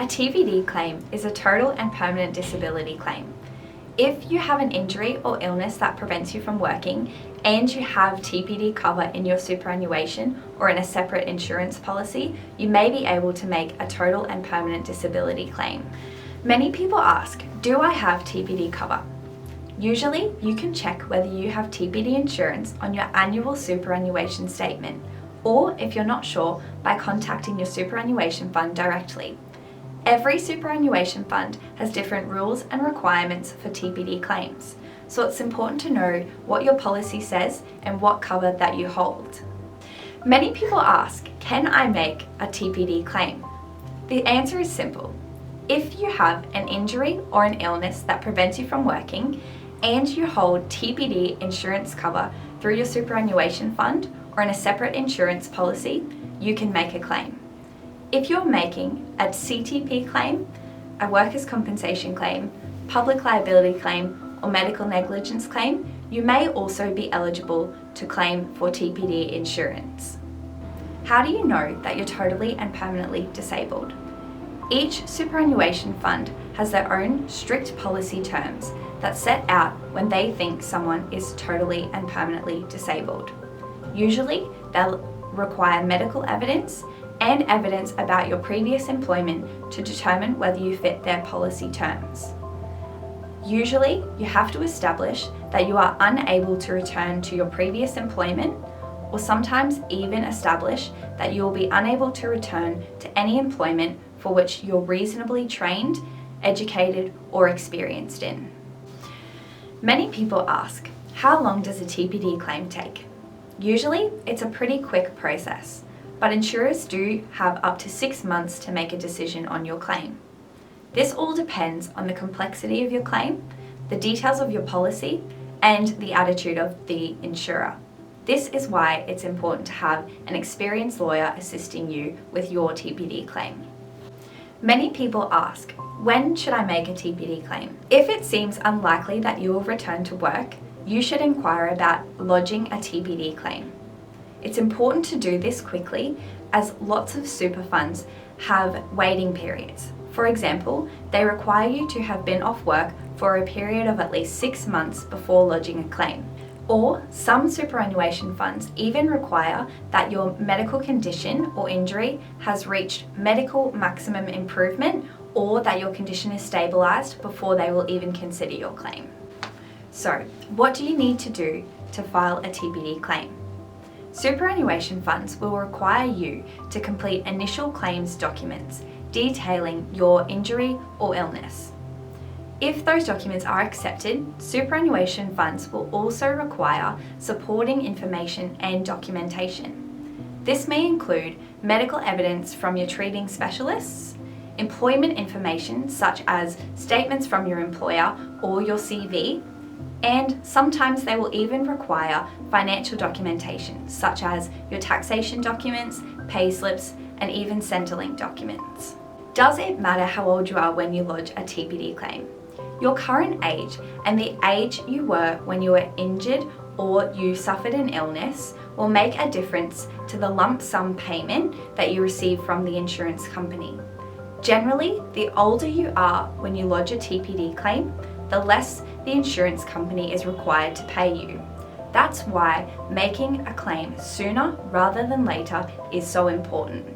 A TPD claim is a total and permanent disability claim. If you have an injury or illness that prevents you from working and you have TPD cover in your superannuation or in a separate insurance policy, you may be able to make a total and permanent disability claim. Many people ask, do I have TPD cover? Usually, you can check whether you have TPD insurance on your annual superannuation statement, or if you're not sure, by contacting your superannuation fund directly. Every superannuation fund has different rules and requirements for TPD claims, so it's important to know what your policy says and what cover that you hold. Many people ask, can I make a TPD claim? The answer is simple. If you have an injury or an illness that prevents you from working and you hold TPD insurance cover through your superannuation fund or in a separate insurance policy, you can make a claim. If you're making a CTP claim, a workers' compensation claim, public liability claim, or medical negligence claim, you may also be eligible to claim for TPD insurance. How do you know that you're totally and permanently disabled? Each superannuation fund has their own strict policy terms that set out when they think someone is totally and permanently disabled. Usually, they'll require medical evidence and evidence about your previous employment to determine whether you fit their policy terms. Usually, you have to establish that you are unable to return to your previous employment, or sometimes even establish that you will be unable to return to any employment for which you're reasonably trained, educated, or experienced in. Many people ask, how long does a TPD claim take? Usually, it's a pretty quick process, but insurers do have up to 6 months to make a decision on your claim. This all depends on the complexity of your claim, the details of your policy, and the attitude of the insurer. This is why it's important to have an experienced lawyer assisting you with your TPD claim. Many people ask, when should I make a TPD claim? If it seems unlikely that you will return to work, you should inquire about lodging a TPD claim. It's important to do this quickly as lots of super funds have waiting periods. For example, they require you to have been off work for a period of at least 6 months before lodging a claim. Or some superannuation funds even require that your medical condition or injury has reached medical maximum improvement or that your condition is stabilised before they will even consider your claim. So, what do you need to do to file a TPD claim? Superannuation funds will require you to complete initial claims documents detailing your injury or illness. If those documents are accepted, superannuation funds will also require supporting information and documentation. This may include medical evidence from your treating specialists, employment information such as statements from your employer or your CV, and sometimes they will even require financial documentation such as your taxation documents, pay slips, and even Centrelink documents. Does it matter how old you are when you lodge a TPD claim? Your current age and the age you were when you were injured or you suffered an illness will make a difference to the lump sum payment that you receive from the insurance company. Generally, the older you are when you lodge a TPD claim, the less the insurance company is required to pay you. That's why making a claim sooner rather than later is so important.